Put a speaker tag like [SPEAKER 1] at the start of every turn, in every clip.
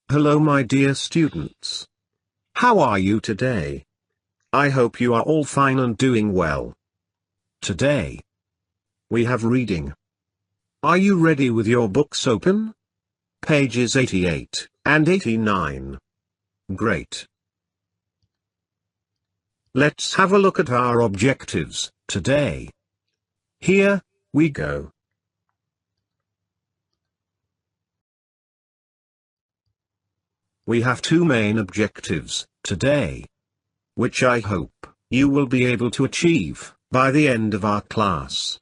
[SPEAKER 1] Hello my dear students. How are you today? I hope you are all fine and doing well. Today, we have reading. Are you ready with your books open? Pages 88 and 89. Great. Let's have a look at our objectives today. Here we go. We have two main objectives today, which I hope you will be able to achieve by the end of our class.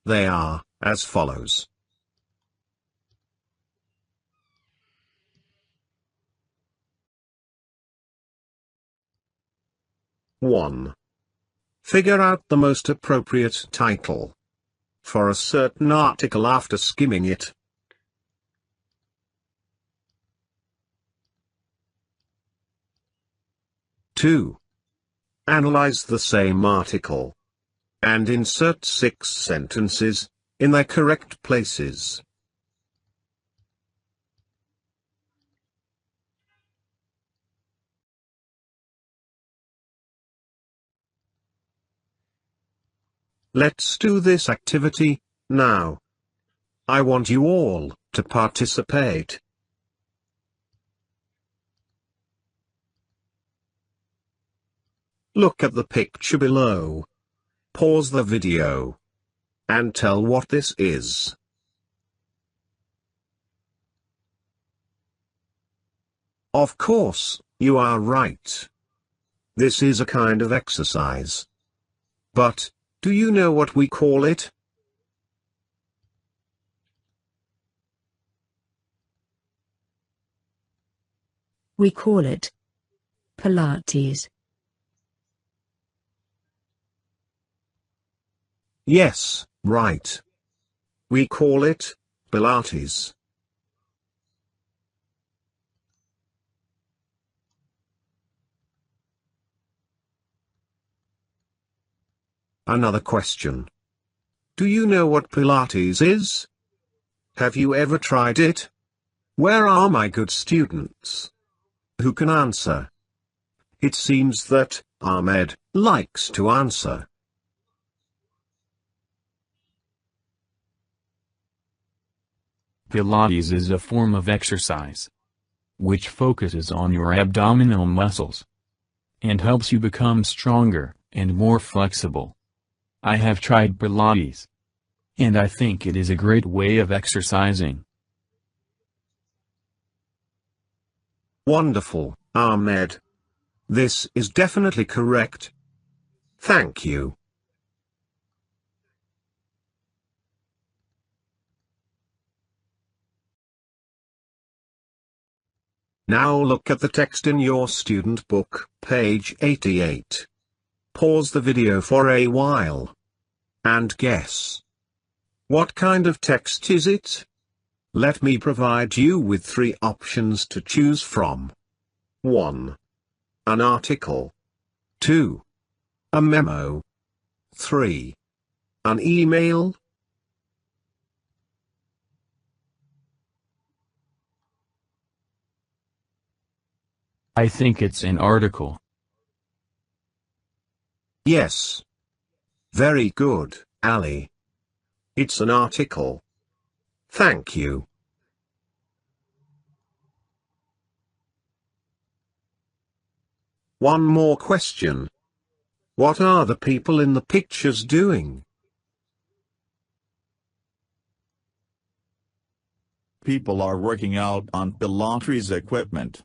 [SPEAKER 1] They are as follows. One. Figure out the most appropriate title for a certain article after skimming it. 2. Analyze the same article and insert 6 sentences in their correct places. 'Let's do this activity now. I want you all to participate. Look at the picture below. Pause the video and tell what this is. Of course, you are right. This is a kind of exercise. But, do you know what we call it?
[SPEAKER 2] We call it Pilates.
[SPEAKER 1] Yes, right. We call it Pilates. Another question. Do you know what Pilates is? Have you ever tried it? Where are my good students? Who can answer? It seems that Ahmed likes to answer.
[SPEAKER 3] Pilates is a form of exercise which focuses on your abdominal muscles and helps you become stronger and more flexible. I have tried Pilates, and I think it is a great way of exercising.
[SPEAKER 1] Wonderful, Ahmed. This is definitely correct. Thank you. Now look at the text in your student book, page 88. Pause the video for a while and guess. What kind of text is it? Let me provide you with 3 options to choose from. 1. An article. 2. A memo. 3. An email.
[SPEAKER 3] I think it's an article.
[SPEAKER 1] Yes. Very good, Ali. It's an article. Thank you. One more question. What are the people in the pictures doing?
[SPEAKER 4] People are working out on Pilates equipment.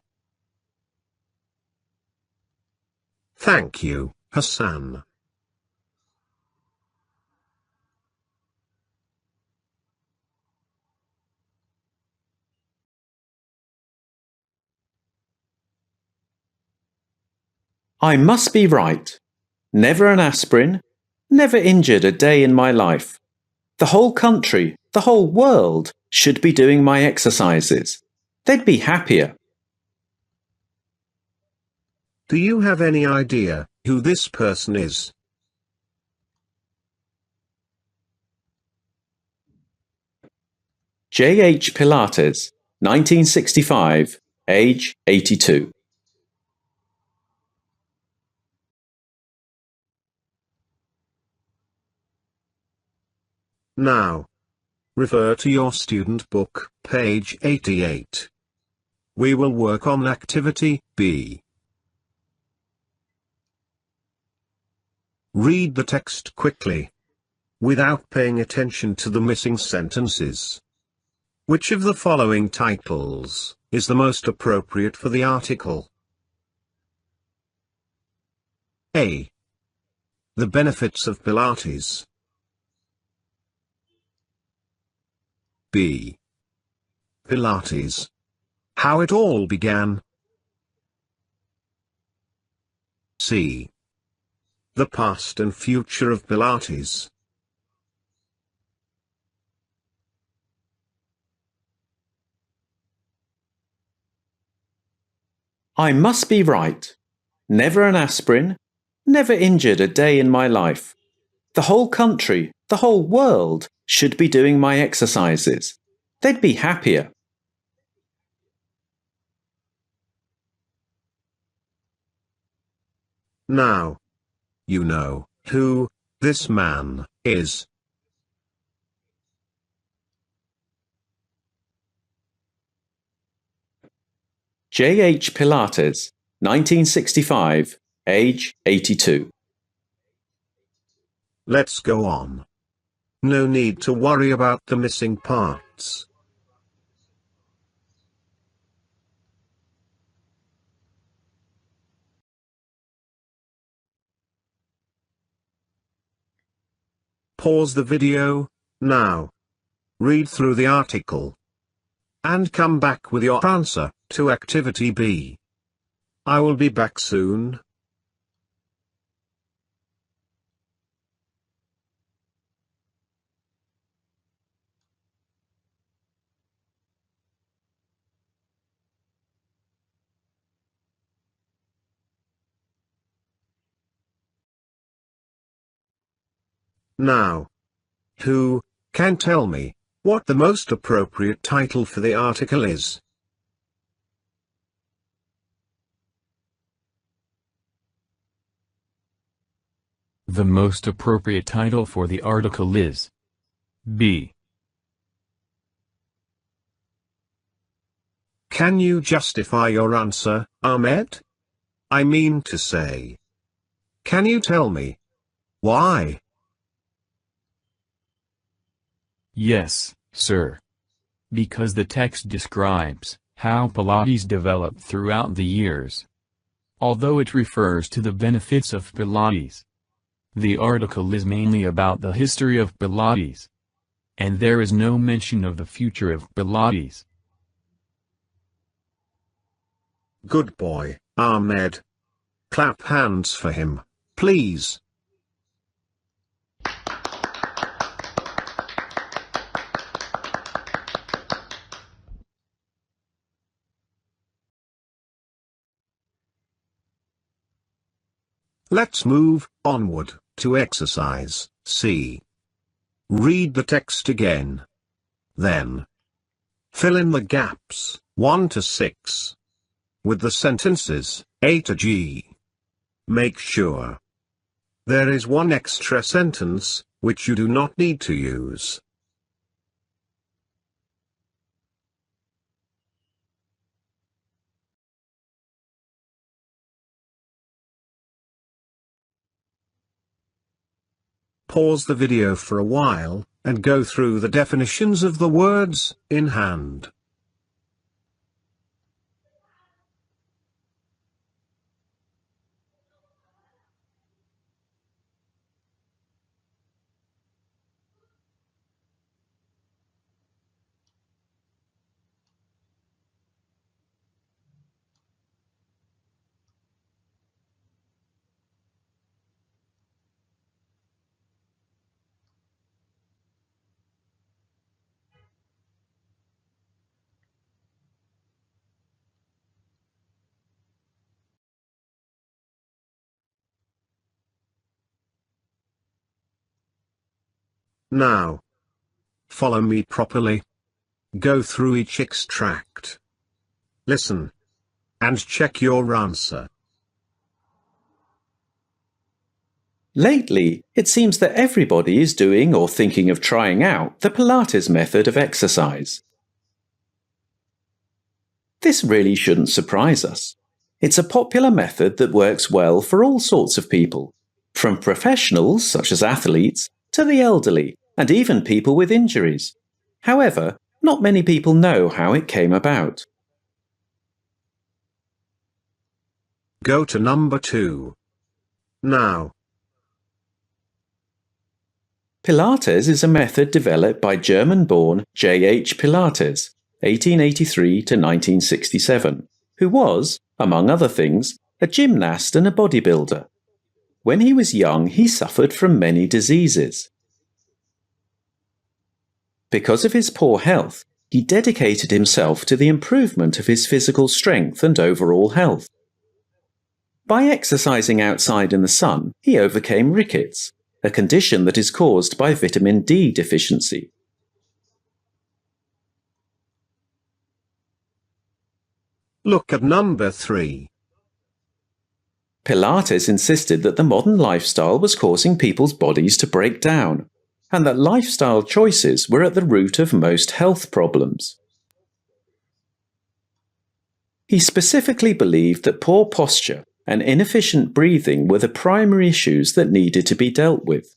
[SPEAKER 1] Thank you, Hassan.
[SPEAKER 5] I must be right. Never an aspirin, never injured a day in my life. The whole country, the whole world should be doing my exercises. They'd be happier.
[SPEAKER 1] Do you have any idea who this person is?
[SPEAKER 5] J.H. Pilates, 1965, age 82.
[SPEAKER 1] Now, refer to your student book, page 88. We will work on activity B. Read the text quickly, without paying attention to the missing sentences. Which of the following titles is the most appropriate for the article? A. The benefits of Pilates. B. Pilates. How it all began. C. The past and future of Pilates.
[SPEAKER 5] I must be right. Never an aspirin, never injured a day in my life. The whole country, the whole world should be doing my exercises. They'd be happier.
[SPEAKER 1] Now, you know who this man is.
[SPEAKER 5] J. H. Pilates, 1965, age 82.
[SPEAKER 1] Let's go on. No need to worry about the missing parts. Pause the video, now. Read through the article. And come back with your answer to activity B. I will be back soon. Now, who can tell me what the most appropriate title for the article is?
[SPEAKER 3] The most appropriate title for the article is B.
[SPEAKER 1] Can you justify your answer, Ahmed? I mean to say, can you tell me why?
[SPEAKER 3] Yes, sir. Because the text describes how Pilates developed throughout the years. Although it refers to the benefits of Pilates, the article is mainly about the history of Pilates. And there is no mention of the future of Pilates.
[SPEAKER 1] Good boy, Ahmed. Clap hands for him, please. Let's move onward to exercise C. Read the text again. Then, fill in the gaps 1 to 6 with the sentences A to G. Make sure there is one extra sentence which you do not need to use. Pause the video for a while, and go through the definitions of the words in hand. Now, follow me properly. Go through each extract. Listen. And check your answer.
[SPEAKER 5] Lately, it seems that everybody is doing or thinking of trying out the Pilates method of exercise. This really shouldn't surprise us. It's a popular method that works well for all sorts of people, from professionals such as athletes to the elderly and even people with injuries. However, not many people know how it came about.
[SPEAKER 1] Go to number 2. Now.
[SPEAKER 5] Pilates is a method developed by German-born J.H. Pilates, 1883 to 1967, who was, among other things, a gymnast and a bodybuilder. When he was young, he suffered from many diseases. Because of his poor health, he dedicated himself to the improvement of his physical strength and overall health. By exercising outside in the sun, he overcame rickets, a condition that is caused by vitamin D deficiency.
[SPEAKER 1] Look at number 3.
[SPEAKER 5] Pilates insisted that the modern lifestyle was causing people's bodies to break down, and that lifestyle choices were at the root of most health problems. He specifically believed that poor posture and inefficient breathing were the primary issues that needed to be dealt with.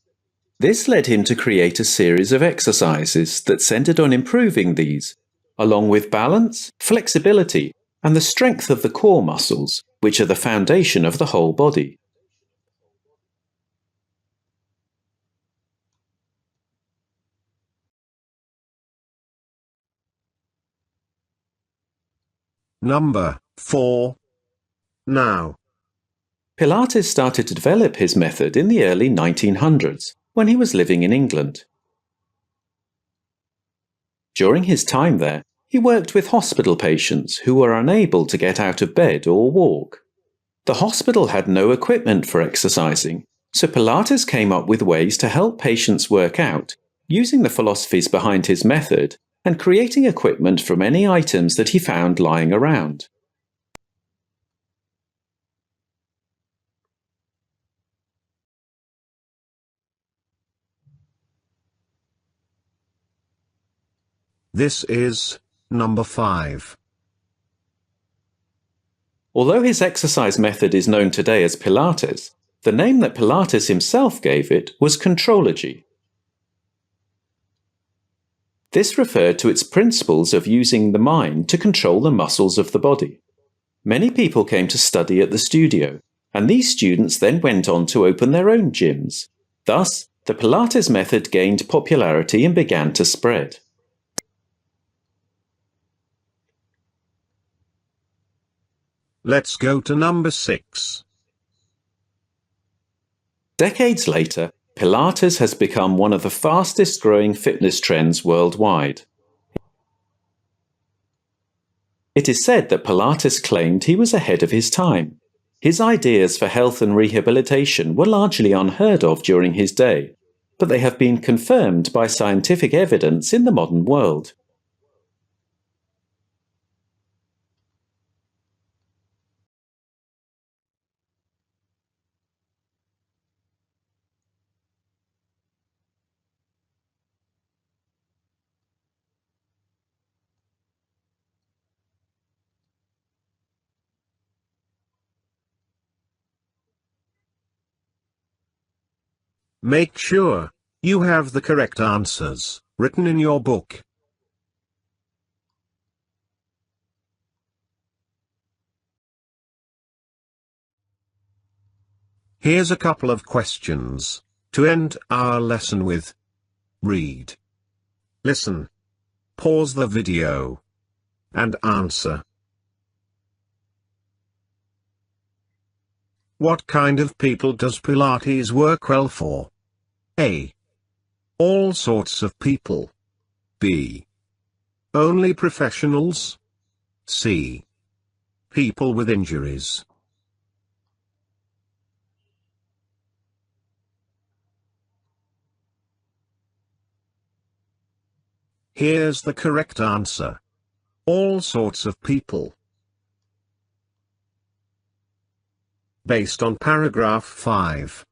[SPEAKER 5] This led him to create a series of exercises that centered on improving these, along with balance, flexibility, and the strength of the core muscles, which are the foundation of the whole body.
[SPEAKER 1] Number 4. Now.
[SPEAKER 5] Pilates started to develop his method in the early 1900s, when he was living in England. During his time there, he worked with hospital patients who were unable to get out of bed or walk. The hospital had no equipment for exercising, so Pilates came up with ways to help patients work out, using the philosophies behind his method and creating equipment from any items that he found lying around.
[SPEAKER 1] This is number 5.
[SPEAKER 5] Although his exercise method is known today as Pilates, the name that Pilates himself gave it was contrology. This referred to its principles of using the mind to control the muscles of the body. Many people came to study at the studio, and these students then went on to open their own gyms. Thus, the Pilates method gained popularity and began to spread.
[SPEAKER 1] Let's go to number 6.
[SPEAKER 5] Decades later, Pilates has become one of the fastest growing fitness trends worldwide. It is said that Pilates claimed he was ahead of his time. His ideas for health and rehabilitation were largely unheard of during his day, but they have been confirmed by scientific evidence in the modern world.
[SPEAKER 1] Make sure you have the correct answers written in your book. Here's a couple of questions to end our lesson with. Read. Listen. Pause the video. And answer. What kind of people does Pilates work well for? A. All sorts of people. B. Only professionals. C. People with injuries. Here's the correct answer. All sorts of people. Based on paragraph 5.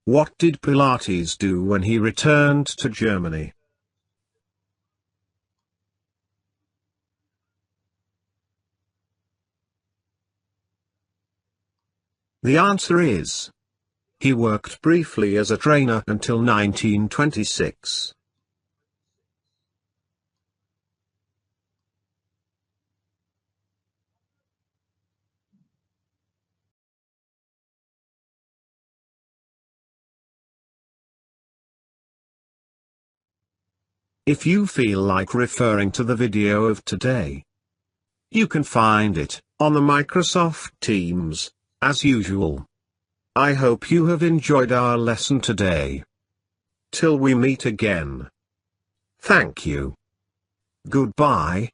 [SPEAKER 1] What did Pilates do when he returned to Germany? The answer is: he worked briefly as a trainer until 1926. If you feel like referring to the video of today, you can find it on the Microsoft Teams, as usual. I hope you have enjoyed our lesson today. Till we meet again. Thank you. Goodbye.